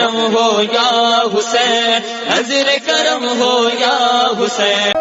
करम हो या हुसैन, नजर करम हो या हुसैन।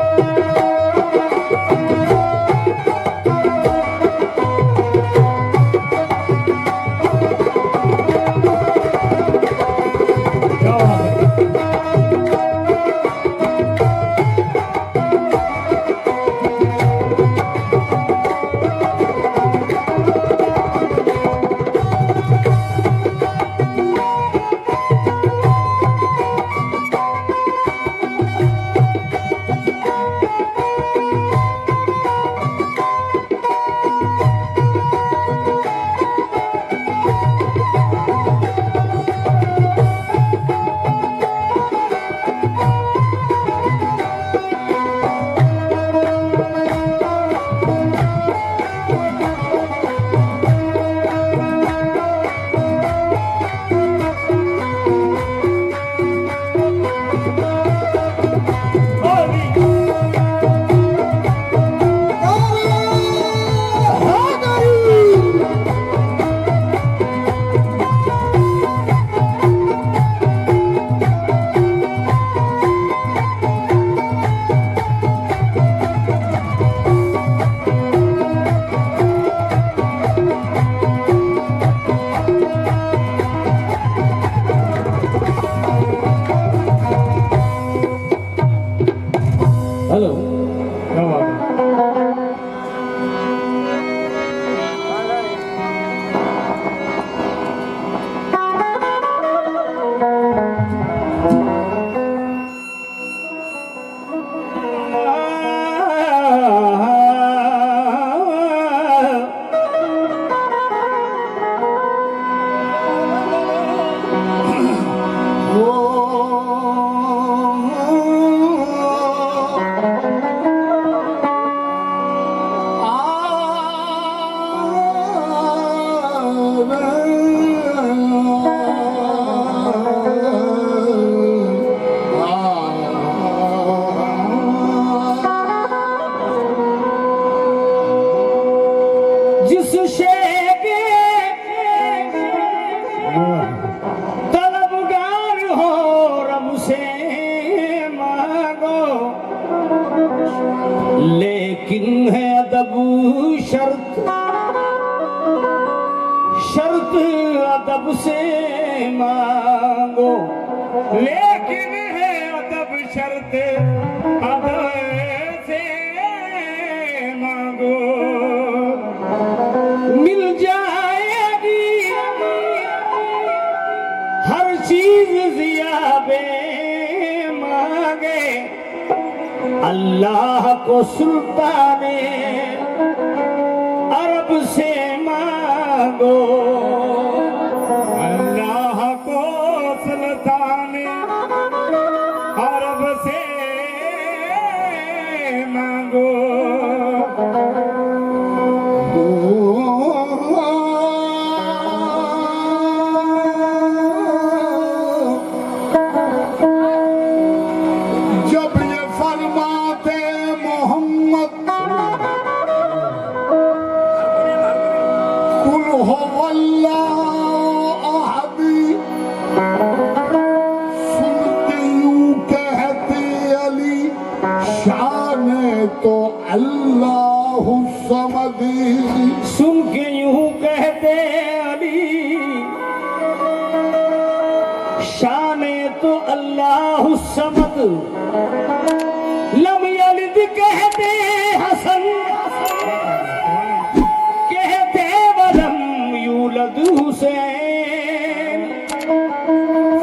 हेलो, क्या बात है? जिस शे के तलबगार हो रब से मांगो, लेकिन है अदब शर्त, शर्त अदब से मांगो, लेकिन है अदब शर्त अदब से मांगो। मिल जाएगी हर चीज ज़ियाबे मांगे, अल्लाह को सुल्ताने अरब से मांगो, अल्लाह को सुल्ताने अरब से मांगो। तो अल्लाह समदी, सुन के यूं कहते अली, शाने तो अल्लाह समद, लम यलिद कहते हसन, कहते वलम यूलद हुसैन,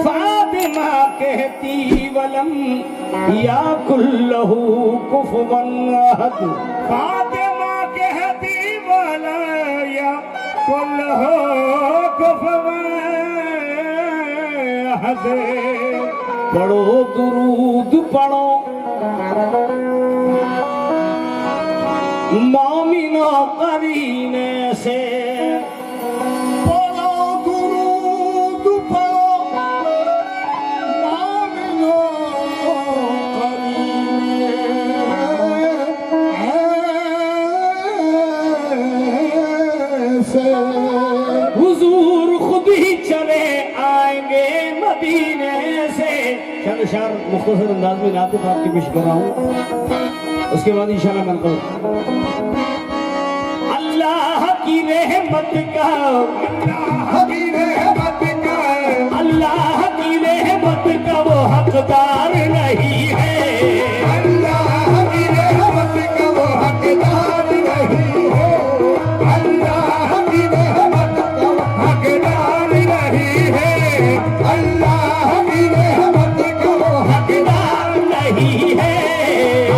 फातिमा कहती वलम या कुल्लहू कुफवन अहद, फातिमा कहती वला या कुल्लहू कुफवन अहद। पढ़ो दुरूद पढ़ो मोमिनो करीने से, हुजूर खुद ही चले आएंगे मदीने से चंद शार मुख्तसर अंदाज में नाते पाक की पेश कर रहा हूँ, उसके बाद इंशाल्लाह मैं करूँ। अल्लाह की रहमत का, अल्लाह की रहमत का, अल्लाह की रहमत का वो हकदार नहीं है। अल्लाह की रहमत का वो हकदार नहीं है। अल्लाह की रहमत का वो हकदार नहीं है। अल्लाह की रहमत का वो हकदार नहीं है।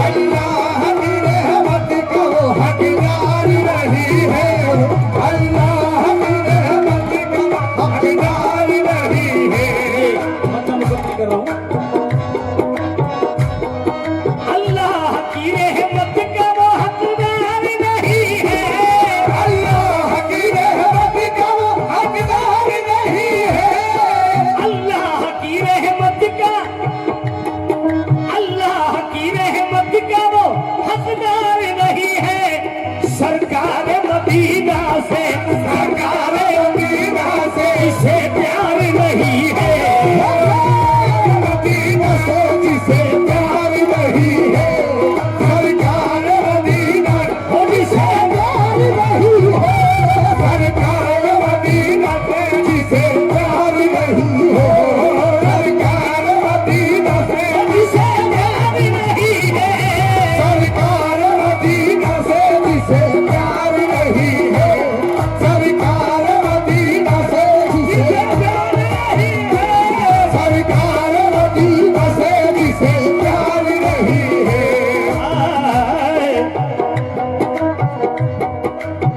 अल्लाह की रहमत का वो हकदार नहीं है। अल्लाह की रहमत का वो हकदार नहीं है। मतलब मुकम्मल कर रहा हूँ। अल्लाह की रहमत का वो हकदार नहीं है। अल्लाह की रहमत का वो हकदार नहीं है। अल्लाह की रहमत का, अल्लाह की रहमत का वो हकदार नहीं है। सरकार मदीना से, सरकार मदीना से, इसे प्यार नहीं है। मदीना से जिसे प्यार नहीं है। सरकार मदीना वो जिसे प्यार नहीं है। सरकार मदीना से जिसे प्यार नहीं है। सरकार मदीना से जिसे प्यार नहीं है। सरकार मदीना से जिसे प्यार नहीं है। सरकार मदीना से जिसे प्यार नहीं है। सरकार मदीना से जिसे प्यार नहीं है।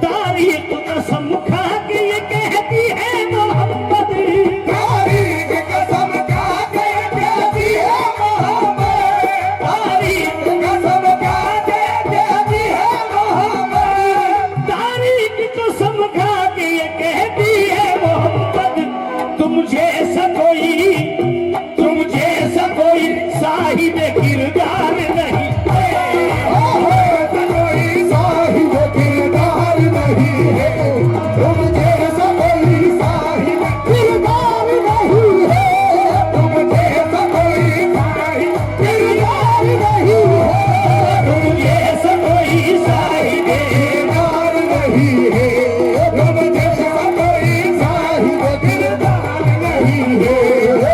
तारीख कसम खा के ये कहती है मोहम्मद, तारीख कसम खा के कहती है मोहम्मद। तारीख कसम खा के कहती है मोहम्मद। तारीख कसम खा के ये कहती है मोहम्मद, तुम जैसा कोई साहिब किरदार नहीं है। कोई साहिब किरदार नहीं है। तुम जैसा कोई साहिब किरदार नहीं है। तुम जैसा कोई साहिब किरदार नहीं है। तुम जैसा कोई साहिब किरदार नहीं है। तुम जैसा कोई साहिब किरदार नहीं है।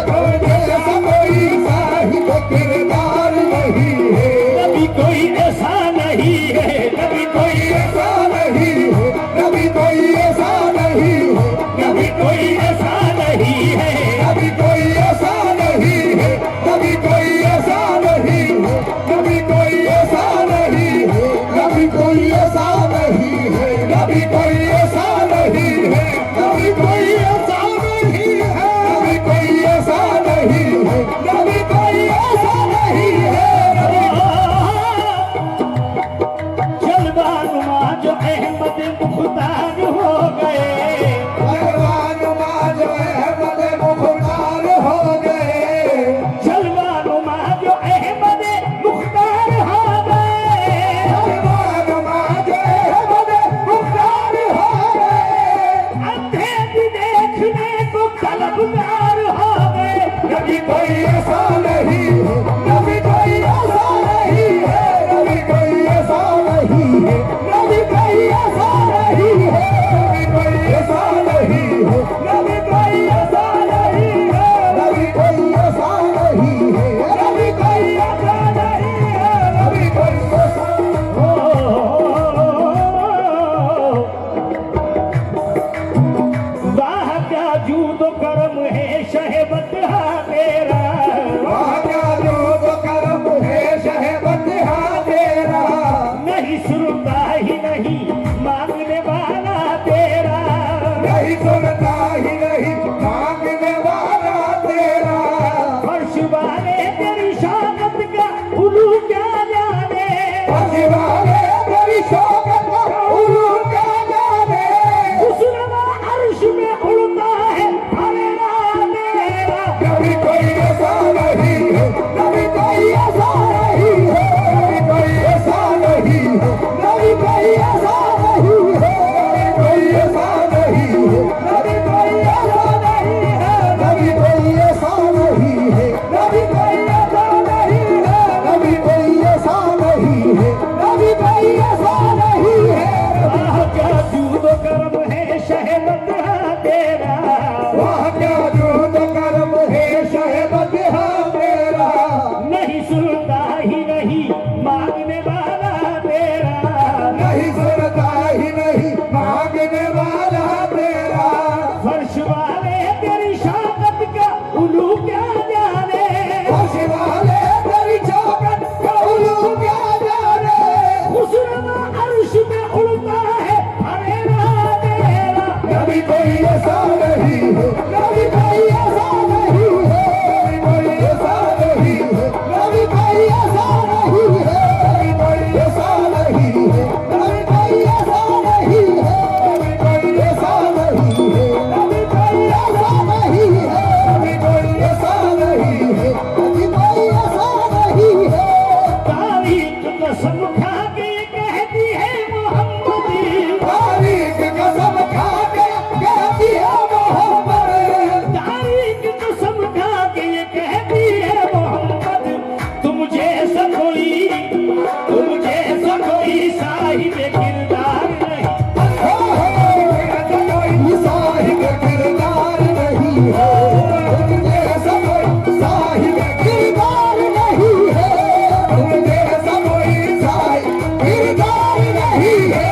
तुम जैसा कोई साहिब किरदार नहीं है। कभी कोई ऐसा नहीं है, कभी कोई ऐसा नहीं है। कभी कोई ऐसा नहीं है। कभी कोई ऐसा नहीं है। कभी कोई ऐसा नहीं है। कभी कोई ऐसा नहीं है। कभी कोई ऐसा नहीं है। कभी कोई ऐसा नहीं है। कभी कोई ऐसा नहीं है। कभी कोई ऐसा नहीं है। कभी कोई ऐसा नहीं है। कभी कोई ऐसा नहीं है। जलवानुमा जो अहमद मुख्तार हो गए, जलवानुमा जो अहमद मुख्तार हो गए। जलवानुमा जो अहमद मुख्तार हो गए, जलवानुमा जो अहमद मुख्तार हो गए। अंधे भी देखने को तलबगार हो गए। कभी कोई ऐसा नहीं है। कभी कोई ऐसा नहीं है। कभी कोई ऐसा नहीं है। कभी कोई ऐसा नहीं है। कभी कोई ऐसा नहीं है। कभी कोई ऐसा नहीं है। कभी कोई ऐसा नहीं है। कभी कोई ऐसा नहीं है। कभी कोई ऐसा वाह क्या जूदो करम है शहबत तेरा, वहाँ क्या जो करम है शहबत तेरा। नहीं सुनता ही नहीं मांगने वाला तेरा। नहीं सुनता ही नहीं मांगने वाला तेरा। फर्श वाले तेरी शामत का उलू क्या जाने, पछवाड़े तेरी शौकत का उलू क्या जाने। उसलवा अर्श में उड़ता है फरेरा तेरा। कभी कोई ऐसा नहीं है। कभी कोई ऐसा नहीं है। कभी कोई ऐसा नहीं है। कभी कोई ऐसा नहीं है। कभी कोई ऐसा नहीं है। कभी कोई ऐसा नहीं है। कभी कोई ऐसा अर्श वाले तेरी चौखट का उल्लू क्या जाने। खुसरमा अर्श पे उड़ता है हरेरा मेरा। कभी कोई ऐसा नहीं है, कभी कोई ऐसा नहीं है, कभी कोई ऐसा नहीं है, कभी कोई ऐसा नहीं है, कभी कोई ऐसा नहीं है, कभी कोई ऐसा नहीं है, कभी कोई ऐसा नहीं है, कभी कोई ऐसा नहीं है, कभी कोई ऐसा नहीं है, कभी कोई ऐसा नहीं है। तारीख कसम खा के कहती है मोहम्मदी। तारीख कसम खा के कहती है मोहम्मद। तारीख कसम खा के ये कहती है मोहम्मद। तुम जैसा कोई साहिब किरदार नहीं। कोई साहिब किरदार नहीं है, तुम जैसा कोई साहिब किरदार नहीं है, तुम जैसा कोई साहिब किरदार नहीं है,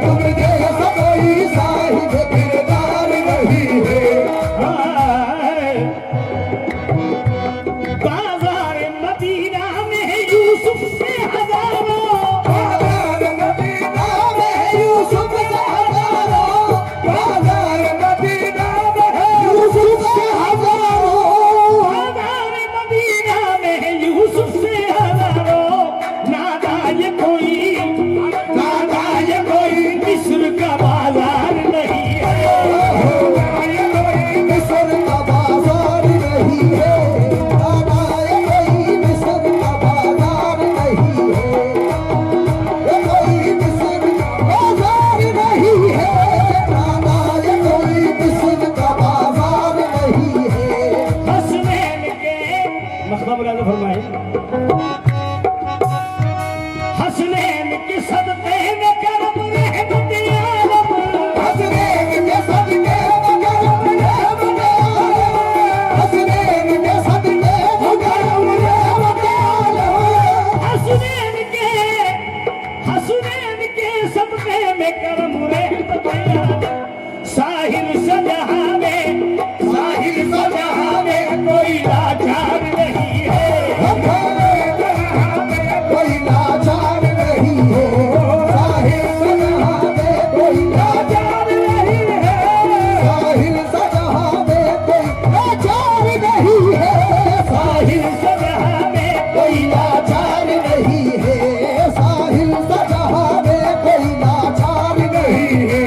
तुम जैसा कोई साहिब किरदार नहीं है। बाजार मदीना में यूसुफ से हजारों। बाजार मदीना में यूसुफ से हजारों, बाजार मदीना में यूसुफ से हजारों, बाजार मदीना में यूसुफ से हजारों। नादा ये कोई मिस्र का बाजार नहीं है। ये कोई मिस्र का बाजार नहीं है, ये कोई मिस्र का बाजार नहीं है, ये कोई मिस्र का बाजार नहीं है, ये कोई मिस्र का बाजार नहीं है। हसनैन के मखबा बुलाने फरमाए। हसनैन के सदक़े में करम रहमत आलम। हसनैन के सदके करम रहमत आलम, हसनैन के सदके करम रहमत आलम। हसनैन के सदक़े में करम रहमत आलम। साहिल सजहाँ में कोई लाचार नहीं है। कोई लाचार नहीं है, साहिल सजहाँ में कोई लाचार नहीं है, साहिल सजहाँ में कोई लाचार नहीं है, साहिल सजहाँ में कोई लाचार नहीं है, साहिल सजहाँ में कोई लाचार नहीं है।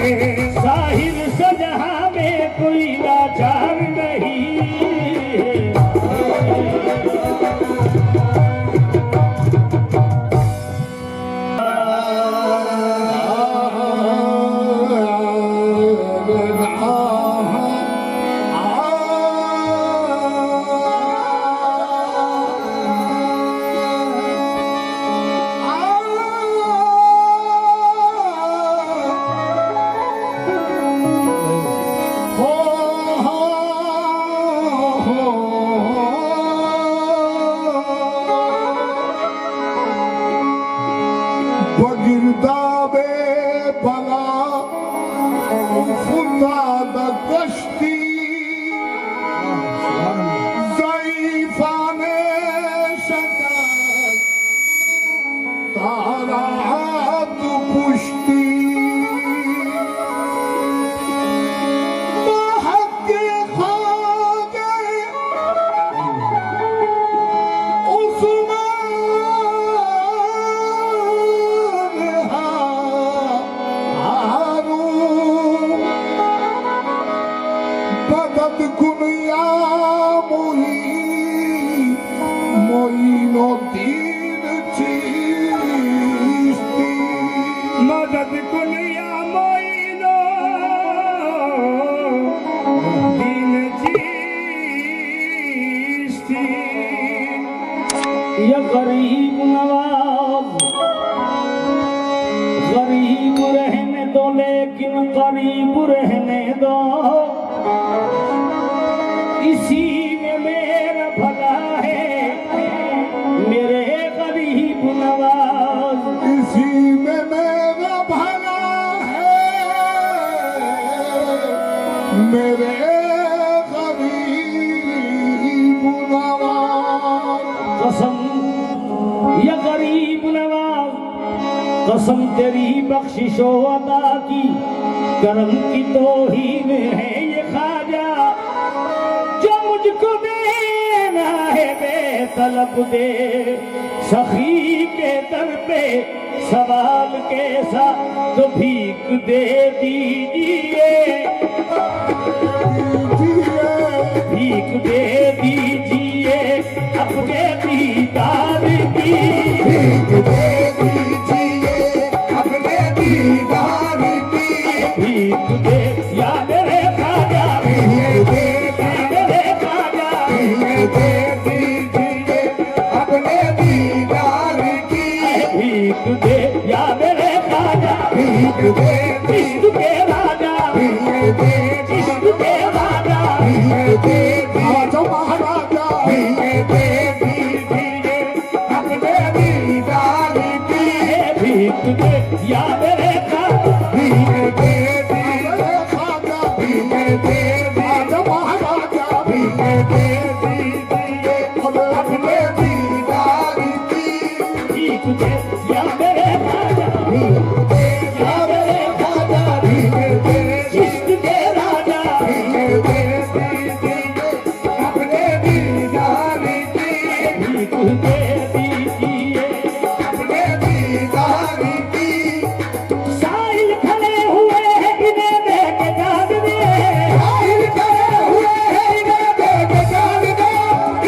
साहिल सजहाँ में कोई लाचार नहीं है। बगिरदाबे बला फुताद कश्ती ज़ईफ़ाने शकत तारात पुश्ती महके ख़ागे उस्मान हारू मदद कुन या मोइनुद्दीन चिश्ती। मदद कुन या मोइनो दीन चिश्ती। ये गरीब नवाज गरीब रहने दो, लेकिन गरीब रहने दो। इसी में मेरा भला है मेरे गरीब नवाज। इसी में मेरा भला है मेरे गरीब नवाज। कसम तेरी बख्शिशो अदा की, करम की तौहीन है ये ख्वाजा, जो मुझको देना है बेतलब दे, सखी के दर पे सवाल कैसा तो भीख दे दीजिए, भीख दे दीजिए अपने दीदार की, भीख दे दीजिए अपने दीदार की, भीख दे या मेरे ख्वाजा, भीख दे या मेरे ख्वाजा, भीख दे दीजिए अपने दीदार की, भीख दे या मेरे ख्वाजा, भीख दे इश्क के राजा, भीख दे इश्क के राजा, भीख दे आजो महाराजा, भीख दे दीजिए अपने दीदार की, भीख दे या मेरे ख्वाजा, भीख दे दीजिए खाजा, भीख दे आजो महाराजा, भीख दे दीजिए अपने दीदार की, भीख दे या मेरे ख्वाजा, भीख दे या मेरे खाजा, भीख दे इश्क के राजा, भीख दे दीजिए अपने दीदार की, भीख दे दीजिए अपने दीदार की, साहिल खड़े हुए हैं इन्हें देख जान दे, साहिल खड़े हुए हैं इन्हें देख जान दे,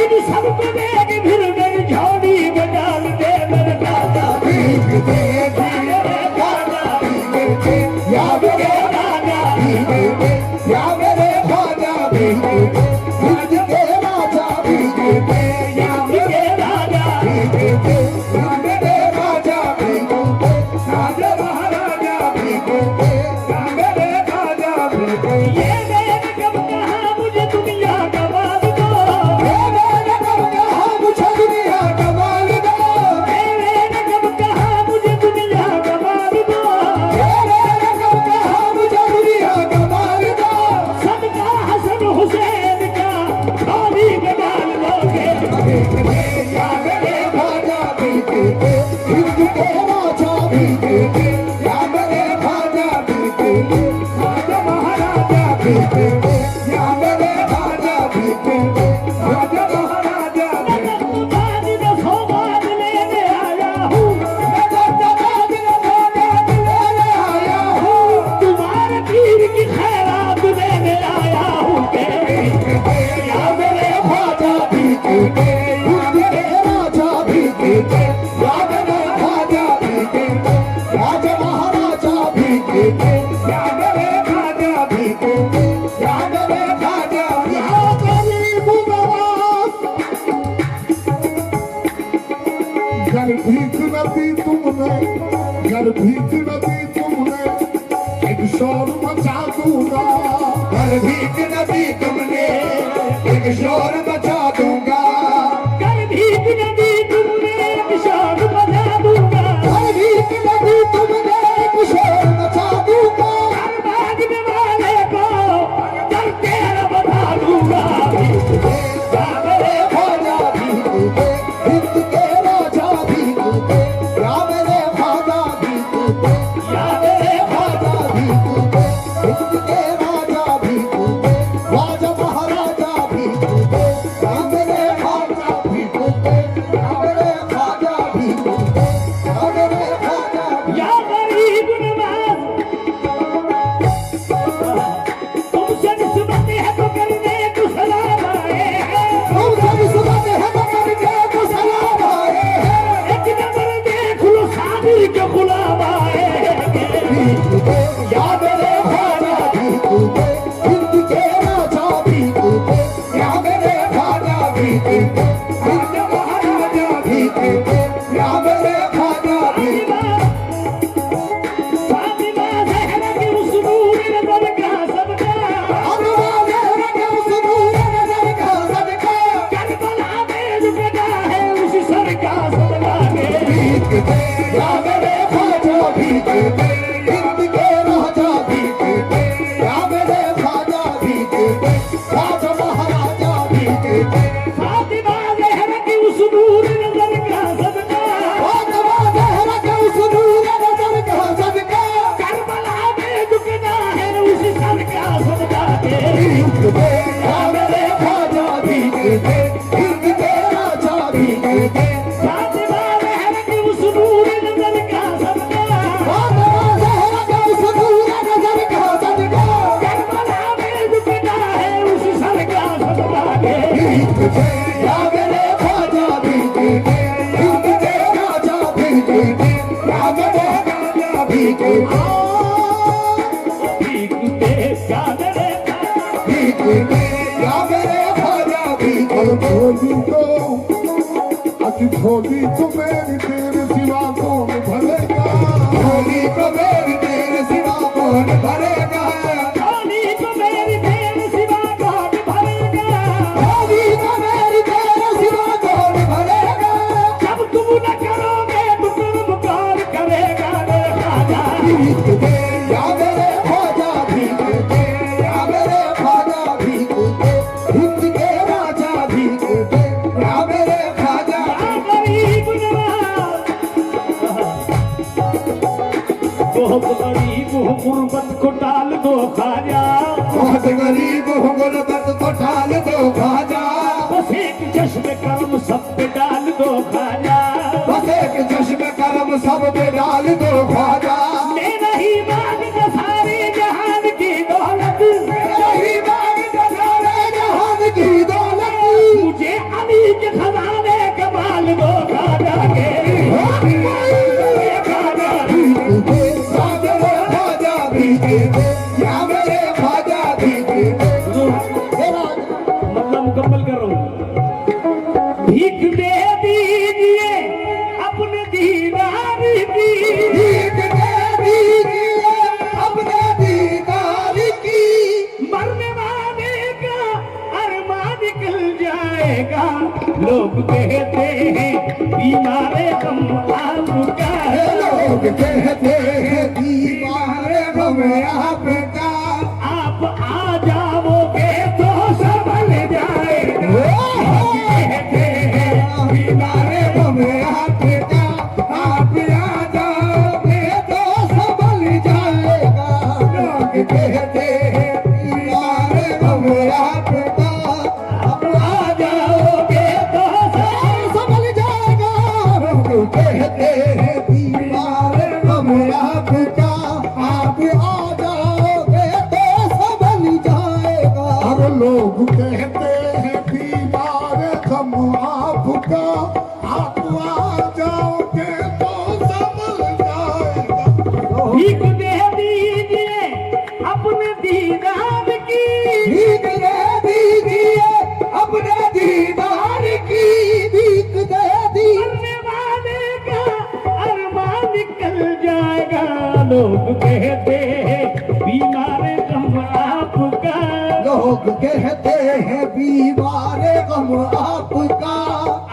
इन सबको देख फिर मेरी झोली में डाल दे मेरे राजा, भीख दे मेरे राजा, भीख दे या मेरे राजा, भीख दे या मेरे खाजा, भीख दे भीख दे राजा, भीख दे या के राजा, भीख दे या मेरे राजा, भीख दे राजा महाराजा, भीख दे या मेरे राजा, भीख दे ये मैंने कब कहा मुझे दुनिया का माल दो, हे मैंने कब कहा मुझे दुनिया का माल दो, मैंने कब कहा मुझे दुनिया का माल दो, हे मैंने कब कहा मुझे दुनिया का माल दो, सबका हसन हुसैन का थाली में डाल लोगे, भीख दे या मेरे राजा, भीख दे हिंद के राजा, भीख दे या मेरे राजा, भीख दे राजा महाराजा, भीख दे या मेरे राजा, भीख दे राजा महाराजा, भीख दे बाद में सौगात लेने आया हूँ, आया हूँ, तुम्हारे पीर की खैरात देने आया हूँ के या मेरे राजा, भीख दे हिंद के राजा, भीख दे या मेरे राजा, भीख दे राजा महाराजा, भीख दे या मेरे राजा, भीख दे या मेरे राजा, या गरीब नवाज, घर भीख न दी तुमने, घर भीख न दी तुमने, एक शोर मचा दूंगा, घर भीख न दी तुमने, एक शोर मचा दूंगा, कर भीख नदी तुमने एक शान बजा दूंगा, घर भीख न दी तुमने, एक शोर मचा दूंगा, हर भागने वाले को कर तेरा बता दूंगा, या मेरे राजा, भीख दे हिंद के राजा, भीख दे या मेरे राजा, भीख दे या मेरे राजा, भीख दे हिंद के राजा, भीख दे राजा महाराजा, भीख दे या मेरे राजा, भीख दे या मेरे राजा, भीख दे या मेरे राजा, या गरीब नवाज, तुमसे निस्बत है तो करने को सलाम आए हैं, तुम सभी सुबह है मगर के को सलाम आए हैं, एक नजर देख लो शादी के गुलाम आए हैं, भीख दे या मेरे राजा, भीख दे हिंद के राजा, भीख दे या मेरे राजा, भीख दे राजा महाराजा, भीख दे या मेरे राजा, भीख फातिमा ज़हरा की उस नूर नज़र का सबका, अब वाले रखे उस नूर नजर का सदका, करबला में जो कटा है उस सर का सदका के, भीख दे या मेरे राजा, भीख दे हिंद के राजा, भीख दे या मेरे राजा, भीख दे राजा महाराजा, भीख दे फातिमा हिंद के राजा भी कहते फातिमा ज़हरा की उस नूर नजर का सदका, फातिमा ज़हरा का उस नूर नजर का सदका, करबला में जो पिता है उस सर का सदका के। हिंद के या मेरे ख्वाजा भी कहते हिंद के राजा भी कहते या मेरे राजा भी कहते भीख दे कादरे का, भीख दे या मेरे ख्वाजा भी कहते झोली तो मेरी तेरे सिवा कौन भरेगा, झोली को मेरी तेरे सिवा कौन भरेगा, झोली को मेरी तेरे सिवा कौन भरेगा, झोली को मेरी तेरे सिवा कौन भरेगा, जब तुम न करोगे तो तुम कौन करेगा मेरे ख्वाजा। भीख दे या मेरे ख्वाजा भीख दे या मेरे ख्वाजा भीख दे हिंद के राजा भीख दे या मेरे ख्वाजा गरीब नवाज बहुत गरीब हो गुर्बत को टाल दो ख्वाजा, बहुत गरीब हो गुर्बत को टाल दो ख्वाजा, बस एक चश्म कर्म सब पे डाल दो ख्वाजा। बस एक चश्म करम सब पे डाल दो ख्वाजा, मैं नहीं मांगता सारे जहान की दौलत, यही मांगता सारे जहान की दौलत, मुझे अली के खजाने कमाल दो ख्वाजा के। ख्वाजा भीख दे या मेरे ख्वाजा भीख दे या मेरे ख्वाजा भीख दे मतलब मुकम्मल कर रहा हूँ। भीख दे दीजिए अपने दीदार की, भीख दे दीजिए अपने दीदार की, मरने वाले का अरमान निकल जाएगा। लोग कहते हैं बीमारे हम आपका, लोग कहते हैं दीवार गम आपका, आप आ जाओगे तो संभल जाएगा। कहते हैं दीवार गम आपका, आप आ जाओगे तो संभल जाएगा, लोग कहते हैं दीवार गम आपका, आप आ जाओगे तो संभल जाएगा, लोग कहते हैं दीवार गम आपका, आप आ जाओगे तो संभल जाएगा। अब लोग कहते हैं बीमार हम आपका, आप आ जाओगे तो संभल जाएगा। भीख दे दीजिए अपने दीदार की, भीख दे दीजिए अपने दीदार की, भीख दे दी मरने वाले का अरमान निकल जाएगा। लोग कहते हैं बीमारे हम आपका, लोग कहते हैं बीमार गम आपका,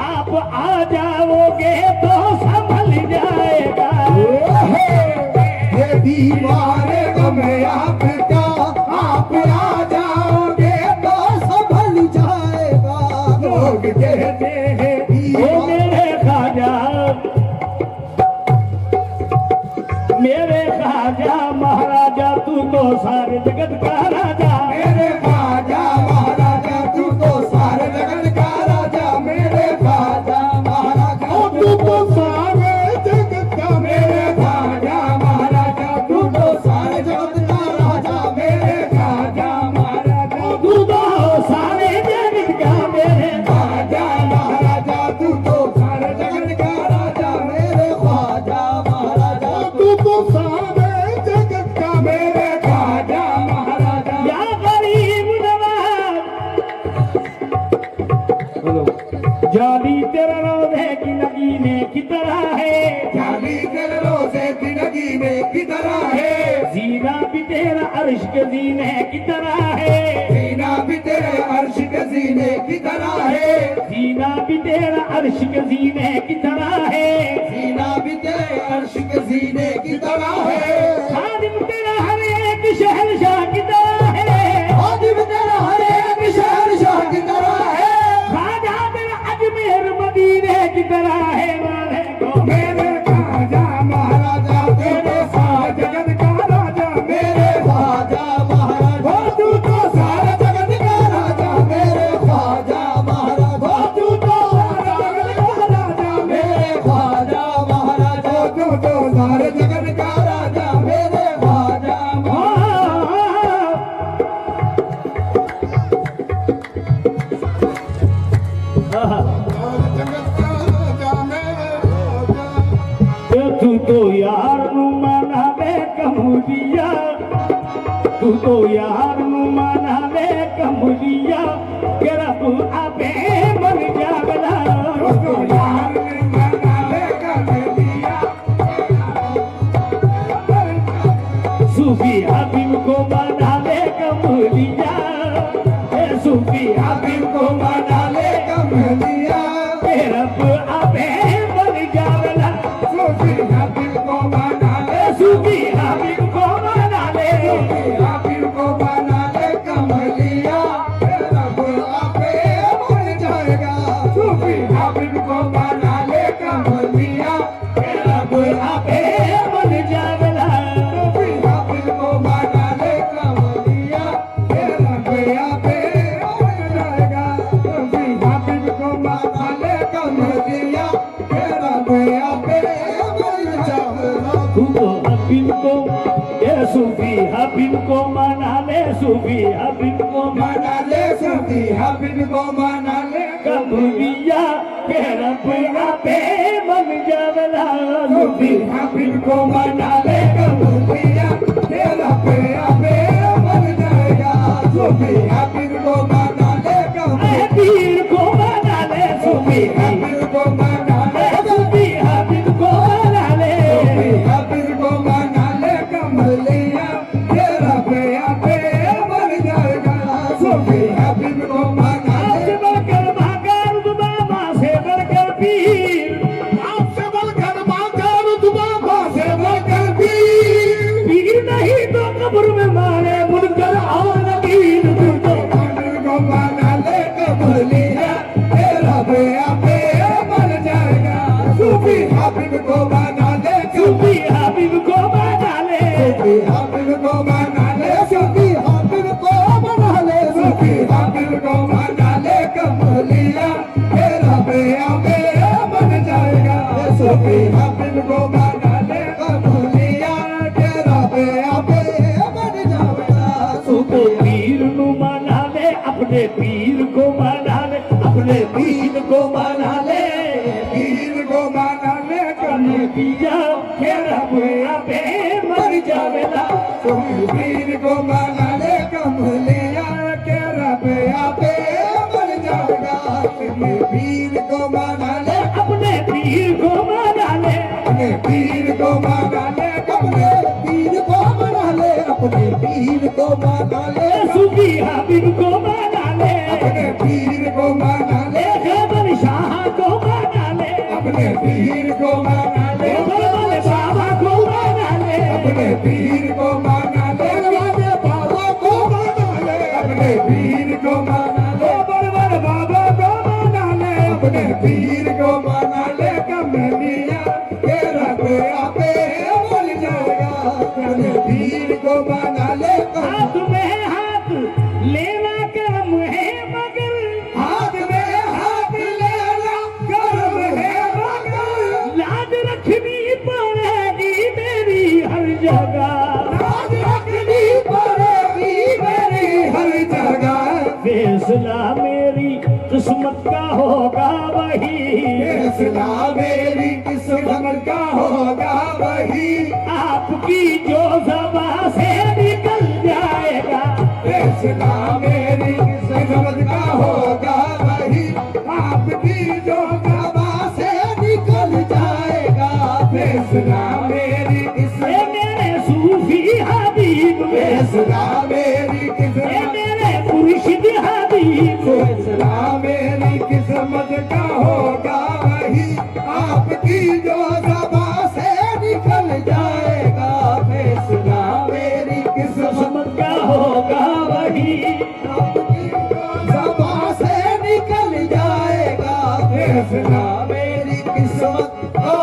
आप आ जाओगे तो संभल जाएगा। ये बीमार गम आपका, आप आ जाओगे तो संभल जाएगा, लोग कहते हैं ओ मेरे ख्वाजा, मेरे ख्वाजा महाराजा तू तो सारे जगत का राजा, मेरे ख्वाजा महाराजा तू तो सारे जगत का राजा, मेरे ख्वाजा महाराजा तू तो सारे जगत का, मेरे ख्वाजा महाराजा तू तो सारे जगत का राजा, मेरे ख्वाजा महाराजा तू तो सारे जगत का मेरे ख्वाजा महाराजा तू तो सारे जगत का राजा, मेरे ख्वाजा महाराजा तू तो सारे जगत का, मेरे ख्वाजा महाराजा या गरीब नवाज। जाली तेरा रोज़े की नगीने की तरह है, जाली तेरे रोज़े की नगीने की तरह है, जीना भी तेरा अर्श के जीने की तरह है, सीना भी तेरे अर्श के सीने की तरह है, जीना भी तेरा अर्श के जीने की तरह है, सीना भी तेरे अर्श के सीने की तरह है, खादिम तेरा हर एक शहंशाह की तरह है, खादिम तेरा हर एक शहंशाह की तरह है, ख्वाजा तेरा अजमेर मदीने की तरह है। वाले को मेरे ख्वाजा महाराजा तेरे सारे जगत का राजा, मेरे ख्वाजा महाराजा तू तो सारे जगत का राजा, मेरे ख्वाजा महाराजा तू तो यार नू मना ले कमरिया, तू तो यार नू मना ले कमरिया, के रब आपे मन जावला। तो यार ने मना ले कमरिया, सूफी हबीब को मना ले कमरिया, सूफी हबीब को मना ले कमरिया, के रब आपे मन जावला। सूफी हबीब को मना ले, सूफी हबीब को मना ले, हबीब को मना ले कमरिया, रब आपे बन जाएगा। सूफी हबीब को मना ले कमरिया, रब आपे मन जावला। सूफी हबीब को मना ले कमरिया, रब आपे बन जाएगा। सूफी हबीब को मना ले कमरिया, रब आपे बन जाएगा। तू तो हबीब को, ये सूफी हबीब को मना ले, सूफी हबीब को मना ले सूफी हबीब को मना ले कमरिया, के रब आपे मन जावला। सूफी हबीब को मना ले कमरिया, तेरा पे आपे बन जाएगा। सूफी हबीब को मना ले कमरिया, पीर को मना ले, सूफी हबीब को मना ले, सूफी हबीब को मना ले। सूफी हबीब को मना ले कमरिया, तेरा पे आपे बन जाएगा। सूफी हबीब को मना ले, आपसे बढ़कर भागा रुतबा, माँ से बढ़कर पीर, आपसे बढ़कर मांगा रुतबा, माँ से बढ़कर पीर। पीर नहीं तो कब्र में मारे मुनकर और नकीर। तू तो हबीब को मना ले कमरिया, तेरा पे आपे बन जाएगा। सूफी हबीब को मना ले सूफी हबीब को मना ले, सूफी हबीब को मना ले, सूफी हबीब को मना ले, सूफी हबीब को मना ले कमरिया, तेरा पे आपे बन जाएगा। सूफी हबीब को मना ले कमरिया, तेरा पे आपे बन जाएगा। तू तो पीर नू मना ले, अपने पीर को मना ले, अपने पीर को मना ले। पीर को मना ले कने पिया के रब आपे मर जावेला। पीर को मना ले कमलिया, के रब आपे बन जाएगा। पीर को मना ले, अपने पीर को मना ले, अपने पीर को मना ले, अपने पीर को मना ले, अपने पीर को मना ले, सूफी हबीब को मना ले, अपने पीर को मना ले, खबर शाह को मना ले, अपने पीर को मना ले, बड़े बाबा को मना ले, अपने पीर को मना ले, बड़े बाबा को मना ले, अपने पीर को मना ले, बड़े बाबा को मना ले, अपने पीर को मना ले कमलिया, के रब आपे बन जाएगा। अपने पीर को मना ले हाथ में हाथ लेना कर्म है मगर, हाथ में हाथ लेना कर्म है मगर, लाज रखनी पड़ेगी मेरी हर जगह। राज रखनी पड़ेगी मेरी हर जगह। फैसला मेरी किस्मत का होगा वही, फैसला मेरी किस्मत का होगा वही, आपकी जो ज़बां से निकल जाएगा। फैसला मेरी किस्मत का होगा वही, आपकी जो ज़बां से निकल जाएगा। फैसला मेरी ये किस्मत, मेरे सूफी हबीब, फैसला मेरी ये किस्मत, मेरे मुर्शिद हबीब, फैसला मेरी किस्मत का होगा वही, आपकी जो ज़बां से निकल जाएगा। फैसला मेरी किस्मत किस्मत का होगा वही, आपकी जो ज़बां से निकल जाएगा। फैसला मेरी किस्मत का